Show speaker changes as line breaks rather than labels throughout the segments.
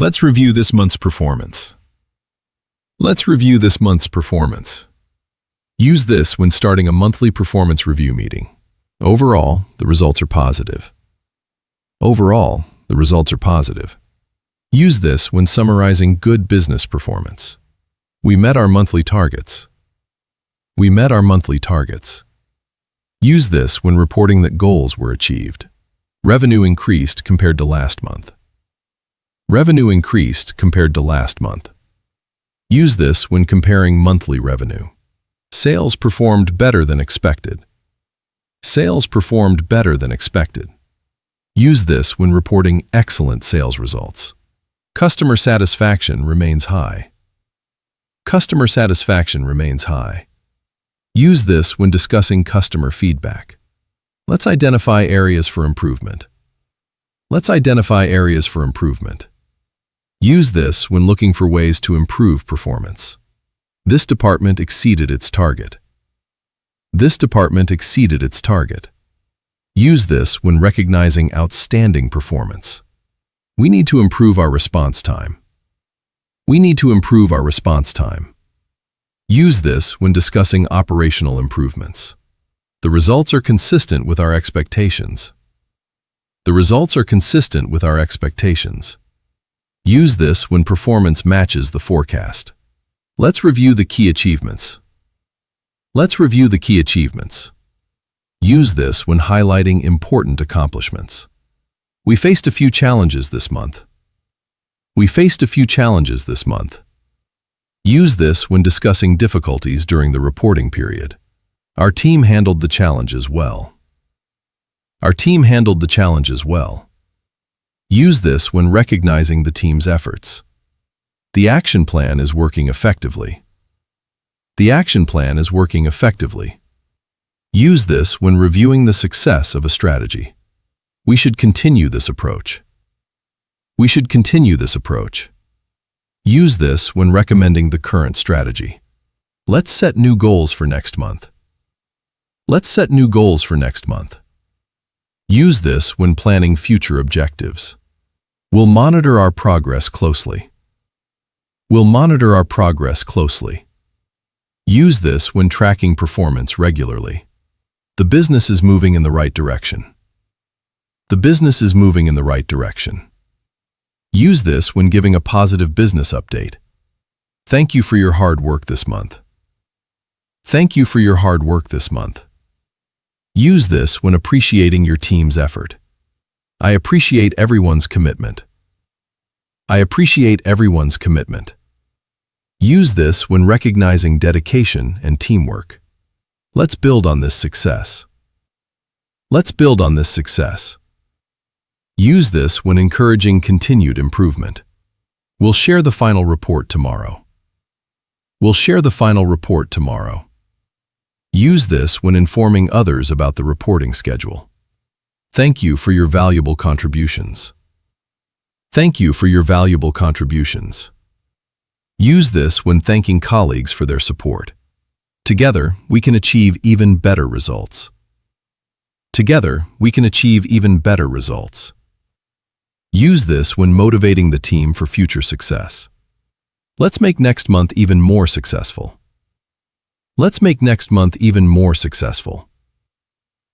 Let's review this month's performance. Let's review this month's performance. Use this when starting a monthly performance review meeting. Overall, the results are positive. Overall, the results are positive. Use this when summarizing good business performance. We met our monthly targets. We met our monthly targets. Use this when reporting that goals were achieved. Revenue increased compared to last month. Revenue increased compared to last month. Use this when comparing monthly revenue. Sales performed better than expected. Sales performed better than expected. Use this when reporting excellent sales results. Customer satisfaction remains high. Customer satisfaction remains high. Use this when discussing customer feedback. Let's identify areas for improvement. Let's identify areas for improvement. Use this when looking for ways to improve performance. This department exceeded its target. This department exceeded its target. Use this when recognizing outstanding performance. We need to improve our response time. We need to improve our response time. Use this when discussing operational improvements. The results are consistent with our expectations. The results are consistent with our expectations. Use this when performance matches the forecast. Let's review the key achievements. Let's review the key achievements. Use this when highlighting important accomplishments. We faced a few challenges this month. We faced a few challenges this month. Use this when discussing difficulties during the reporting period. Our team handled the challenges well. Our team handled the challenges well. Use this when recognizing the team's efforts. The action plan is working effectively. The action plan is working effectively. Use this when reviewing the success of a strategy. We should continue this approach. We should continue this approach. Use this when recommending the current strategy. Let's set new goals for next month. Let's set new goals for next month. Use this when planning future objectives. We'll monitor our progress closely. We'll monitor our progress closely. Use this when tracking performance regularly. The business is moving in the right direction. The business is moving in the right direction. Use this when giving a positive business update. Thank you for your hard work this month. Thank you for your hard work this month. Use this when appreciating your team's effort. I appreciate everyone's commitment. I appreciate everyone's commitment. Use this when recognizing dedication and teamwork. Let's build on this success. Let's build on this success. Use this when encouraging continued improvement. We'll share the final report tomorrow. We'll share the final report tomorrow. Use this when informing others about the reporting schedule. Thank you for your valuable contributions. Thank you for your valuable contributions. Use this when thanking colleagues for their support. Together, we can achieve even better results. Together, we can achieve even better results. Use this when motivating the team for future success. Let's make next month even more successful. Let's make next month even more successful.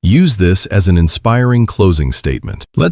Use this as an inspiring closing statement. Let's